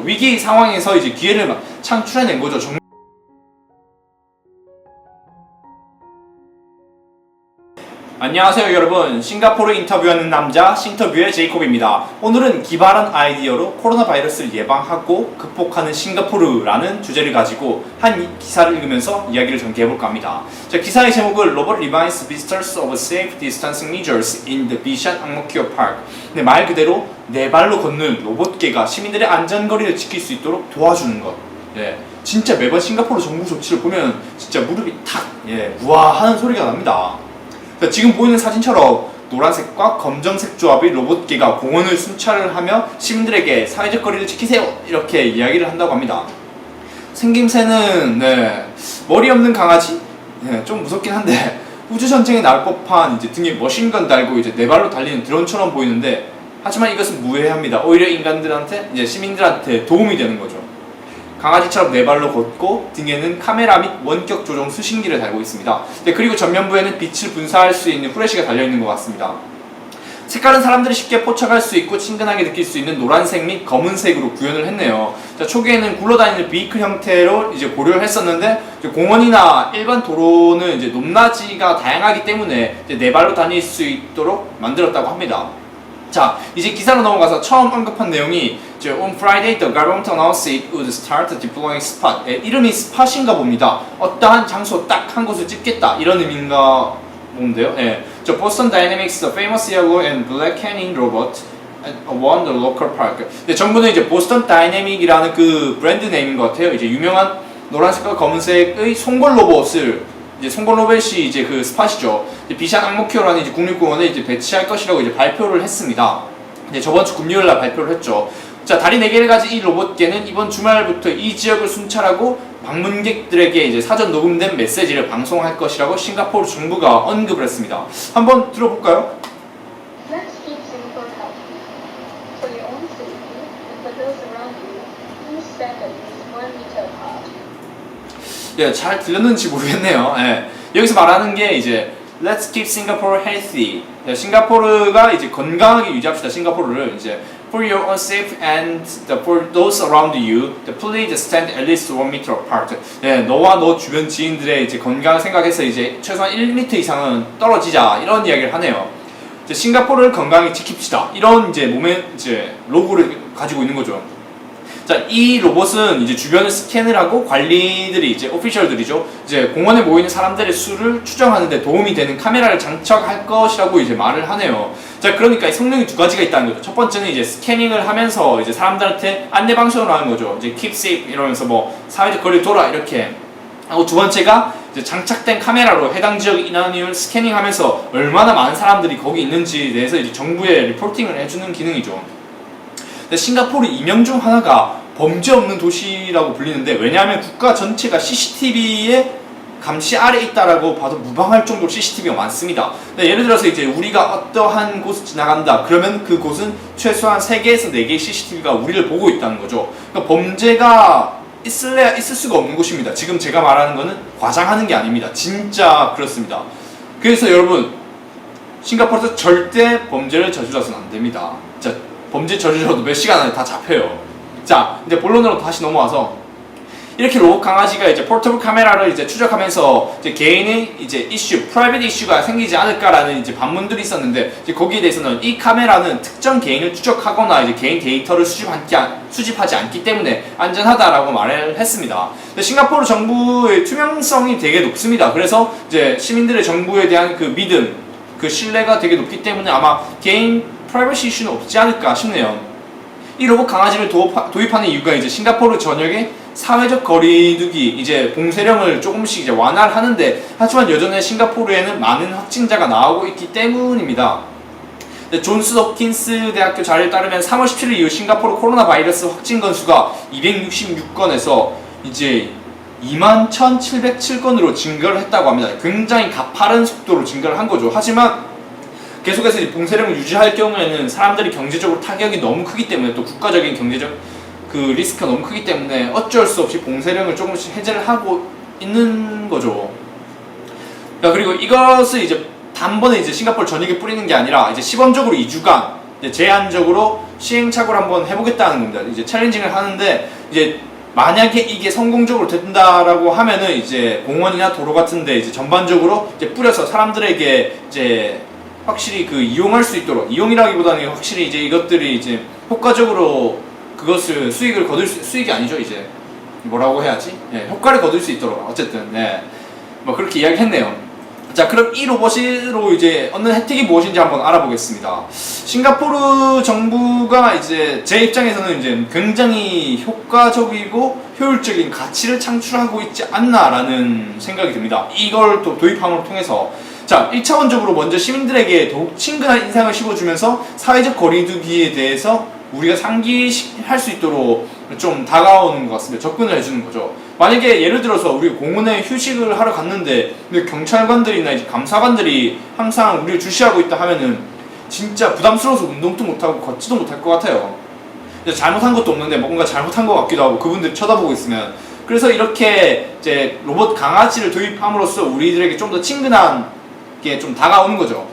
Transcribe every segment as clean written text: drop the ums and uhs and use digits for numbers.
위기 상황에서 이제 기회를 막 창출해낸 거죠. 안녕하세요 여러분, 싱가포르 인터뷰하는 남자 싱터뷰의 제이콥입니다. 오늘은 기발한 아이디어로 코로나 바이러스를 예방하고 극복하는 싱가포르라는 주제를 가지고 한 기사를 읽으면서 이야기를 전개해볼까 합니다. 자, 기사의 제목은 Robot Reminds Visitors of Safe Distancing Measures in the Bishan Ang Mo Kio Park. 네, 말 그대로 네 발로 걷는 로봇개가 시민들의 안전거리를 지킬 수 있도록 도와주는 것. 네, 진짜 매번 싱가포르 정부 조치를 보면 진짜 무릎이 탁 우와 하는 소리가 납니다. 지금 보이는 사진처럼 노란색과 검정색 조합의 로봇개가 공원을 순찰을 하며 시민들에게 사회적 거리를 지키세요 이렇게 이야기를 한다고 합니다. 생김새는 머리 없는 강아지? 좀 무섭긴 한데 우주전쟁에 나올 법한 이제 등에 머신건 달고 이제 네 발로 달리는 드론처럼 보이는데, 하지만 이것은 무해합니다. 오히려 인간들한테 이제 시민들한테 도움이 되는 거죠. 강아지처럼 네 발로 걷고 등에는 카메라 및 원격 조종 수신기를 달고 있습니다. 그리고 전면부에는 빛을 분사할 수 있는 후레쉬가 달려있는 것 같습니다. 색깔은 사람들이 쉽게 포착할 수 있고 친근하게 느낄 수 있는 노란색 및 검은색으로 구현을 했네요. 자, 초기에는 굴러다니는 비클 형태로 이제 고려를 했었는데, 이제 공원이나 일반 도로는 이제 높낮이가 다양하기 때문에 이제 네 발로 다닐 수 있도록 만들었다고 합니다. 자, 이제 기사로 넘어가서 처음 언급한 내용이 이제 On Friday, the government announced it would start deploying spot. 이름이 스팟인가 봅니다. 어떠한 장소 딱 한 곳을 찍겠다 이런 의미인가 본데요. 저 Boston Dynamics, the famous yellow and black canning robot won the local park. 정부는 이제 보스턴 다이내믹이라는 그 브랜드 네임인 것 같아요. 이제 유명한 노란색과 검은색의 송골 로봇을 송골 로봇이 이제 그 스팟이죠. 비샨 앙모키오라는 이제 국립공원에 이제 배치할 것이라고 이제 발표를 했습니다. 저번 주 금요일날 발표를 했죠. 자, 다리 4개를 가진 이 로봇개는 이번 주말부터 이 지역을 순찰하고 방문객들에게 이제 사전 녹음된 메시지를 방송할 것이라고 싱가포르 정부가 언급을 했습니다. 한번 들어볼까요? Let's keep Singapore healthy. For your own safety and for those around you, please stand at least 1 meter apart. 잘 들렸는지 모르겠네요. 여기서 말하는 게 이제 Let's keep Singapore healthy. 싱가포르가 이제 건강하게 유지합시다. 싱가포르를 이제 For your own safety and for those around you, please stand at least 1 meter apart. 너와 너 주변 지인들의 이제 건강을 생각해서 이제 최소한 1m 이상은 떨어지자 이런 이야기를 하네요. 이제 싱가포르를 건강히 지킵시다. 이런 이제 몸에 이제 로고를 가지고 있는 거죠. 자, 이 로봇은 이제 주변을 스캔을 하고 관리들이 이제 오피셜들이죠. 이제 공원에 모이는 사람들의 수를 추정하는 데 도움이 되는 카메라를 장착할 것이라고 이제 말을 하네요. 자, 그러니까 성능이 두 가지가 있다는 거죠. 첫 번째는 이제 스캐닝을 하면서 이제 사람들한테 안내 방송을 하는 거죠. 이제 keep safe 이러면서 뭐 사회적 거리를 둬라 이렇게 하고, 두 번째가 이제 장착된 카메라로 해당 지역 인원을 스캐닝하면서 얼마나 많은 사람들이 거기 있는지에 대해서 이제 정부에 리포팅을 해주는 기능이죠. 싱가포르 이명 중 하나가 범죄 없는 도시라고 불리는데, 왜냐하면 국가 전체가 CCTV의 감시 아래 있다라고 봐도 무방할 정도로 CCTV가 많습니다. 예를 들어서 이제 우리가 어떠한 곳을 지나간다 그러면 그 곳은 최소한 3개에서 4개의 CCTV가 우리를 보고 있다는 거죠. 그러니까 범죄가 있을 수가 없는 곳입니다. 지금 제가 말하는 거는 과장하는 게 아닙니다. 진짜 그렇습니다. 그래서 여러분, 싱가포르에서 절대 범죄를 저질러서는 안 됩니다. 범죄 저질러도 몇 시간 안에 다 잡혀요. 자, 이제 본론으로 다시 넘어와서 이렇게 로봇 강아지가 이제 포터블 카메라를 이제 추적하면서 이제 개인의 이제 이슈, 프라이빗 이슈가 생기지 않을까라는 이제 반문들이 있었는데, 이제 거기에 대해서는 이 카메라는 특정 개인을 추적하거나 이제 개인 데이터를 수집하지 않기 때문에 안전하다라고 말을 했습니다. 싱가포르 정부의 투명성이 되게 높습니다. 그래서 이제 시민들의 정부에 대한 그 믿음, 그 신뢰가 되게 높기 때문에 아마 개인 프라이버시 이슈는 없지 않을까 싶네요. 이 로봇 강아지를 도입하는 이유가 이제 싱가포르 전역에 사회적 거리두기 이제 봉쇄령을 조금씩 이제 완화를 하는데, 하지만 여전히 싱가포르에는 많은 확진자가 나오고 있기 때문입니다. 존스 홉킨스 대학교 자료에 따르면 3월 17일 이후 싱가포르 코로나 바이러스 확진 건수가 266건에서 이제 21,707건으로 증가를 했다고 합니다. 굉장히 가파른 속도로 증가를 한 거죠. 하지만 계속해서 봉쇄령을 유지할 경우에는 사람들이 경제적으로 타격이 너무 크기 때문에, 또 국가적인 경제적 그 리스크가 너무 크기 때문에 어쩔 수 없이 봉쇄령을 조금씩 해제를 하고 있는 거죠. 그리고 이것을 이제 단번에 이제 싱가포르 전역에 뿌리는 게 아니라 이제 시범적으로 2주간 이제 제한적으로 시행착오를 한번 해보겠다는 겁니다. 이제 챌린징을 하는데 이제 만약에 이게 성공적으로 된다라고 하면은 이제 공원이나 도로 같은데 이제 전반적으로 이제 뿌려서 사람들에게 이제 확실히 그 이용할 수 있도록, 이용이라기보다는 확실히 이제 이것들이 이제 효과적으로 그것을 수익이 아니죠, 이제 뭐라고 해야지? 네, 효과를 거둘 수 있도록 어쨌든 뭐 그렇게 이야기했네요. 자, 그럼 이 로봇으로 이제 얻는 혜택이 무엇인지 한번 알아보겠습니다. 싱가포르 정부가 이제 제 입장에서는 이제 굉장히 효과적이고 효율적인 가치를 창출하고 있지 않나라는 생각이 듭니다. 이걸 또 도입함을 통해서 자, 1차원적으로 먼저 시민들에게 더욱 친근한 인상을 씌워주면서 사회적 거리두기에 대해서 우리가 상기할 수 있도록 좀 다가오는 것 같습니다. 접근을 해주는 거죠. 만약에 예를 들어서 우리 공원에 휴식을 하러 갔는데 근데 경찰관들이나 이제 감사관들이 항상 우리를 주시하고 있다 하면은 진짜 부담스러워서 운동도 못하고 걷지도 못할 것 같아요. 잘못한 것도 없는데 뭔가 잘못한 것 같기도 하고 그분들이 쳐다보고 있으면, 그래서 이렇게 이제 로봇 강아지를 도입함으로써 우리들에게 좀 더 친근한 게 좀 다가오는 거죠.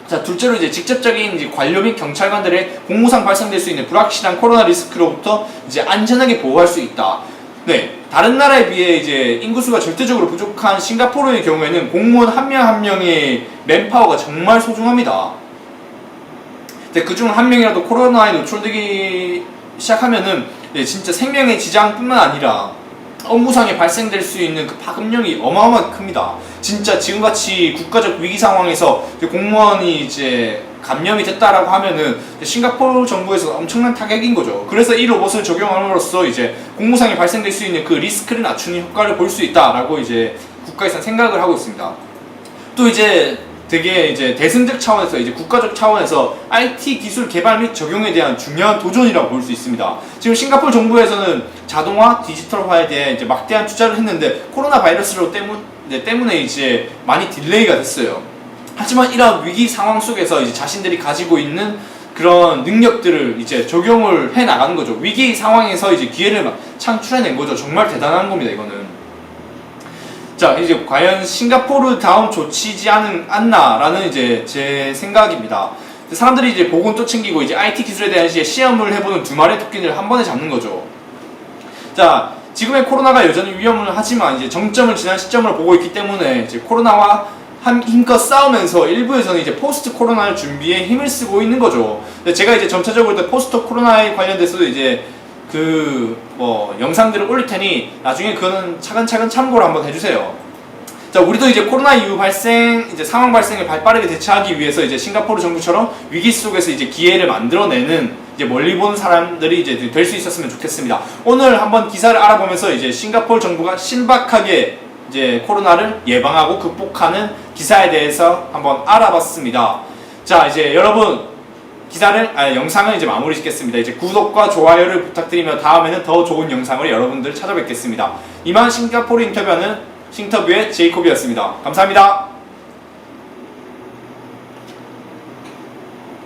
자, 둘째로 이제 직접적인 이제 관료 및 경찰관들의 공무상 발생될 수 있는 불확실한 코로나 리스크로부터 이제 안전하게 보호할 수 있다. 네, 다른 나라에 비해 이제 인구수가 절대적으로 부족한 싱가포르의 경우에는 공무원 한 명 한 명의 맨파워가 정말 소중합니다. 그중 한 명이라도 코로나에 노출되기 시작하면은 진짜 생명의 지장뿐만 아니라 업무상에 발생될 수 있는 그 파급력이 어마어마하게 큽니다. 진짜 지금같이 국가적 위기 상황에서 공무원이 이제 감염이 됐다라고 하면은 싱가포르 정부에서 엄청난 타격인 거죠. 그래서 이 로봇을 적용함으로써 이제 공무상에 발생될 수 있는 그 리스크를 낮추는 효과를 볼 수 있다라고 이제 국가에서 생각을 하고 있습니다. 또 이제 되게 이제 대승적 차원에서 이제 국가적 차원에서 IT 기술 개발 및 적용에 대한 중요한 도전이라고 볼 수 있습니다. 지금 싱가포르 정부에서는 자동화, 디지털화에 대해 이제 막대한 투자를 했는데 코로나 바이러스로 때문에 이제 많이 딜레이가 됐어요. 하지만 이러한 위기 상황 속에서 이제 자신들이 가지고 있는 그런 능력들을 이제 적용을 해 나가는 거죠. 위기 상황에서 이제 기회를 창출해낸 거죠. 정말 대단한 겁니다, 이거는. 자, 이제 과연 싱가포르 다음 조치지 않나라는 이제 제 생각입니다. 사람들이 이제 보건도 챙기고 이제 IT 기술에 대한 이제 시험을 해보는 두 마리의 토끼를 한 번에 잡는 거죠. 자, 지금의 코로나가 여전히 위험을 하지만 이제 정점을 지난 시점을 보고 있기 때문에 이제 코로나와 힘껏 싸우면서 일부에서는 이제 포스트 코로나를 준비에 힘을 쓰고 있는 거죠. 제가 이제 점차적으로 포스트 코로나에 관련돼서도 이제 영상들을 올릴 테니 나중에 그거는 차근차근 참고를 한번 해주세요. 자, 우리도 이제 코로나 이후 이제 상황 발생에 발빠르게 대처하기 위해서 이제 싱가포르 정부처럼 위기 속에서 이제 기회를 만들어내는 이제 멀리 보는 사람들이 이제 될 수 있었으면 좋겠습니다. 오늘 한번 기사를 알아보면서 이제 싱가포르 정부가 신박하게 이제 코로나를 예방하고 극복하는 기사에 대해서 한번 알아봤습니다. 자, 이제 여러분 영상을 이제 마무리 짓겠습니다. 이제 구독과 좋아요를 부탁드리며 다음에는 더 좋은 영상을 여러분들 찾아뵙겠습니다. 이만 싱가포르 인터뷰의 제이콥이었습니다. 감사합니다.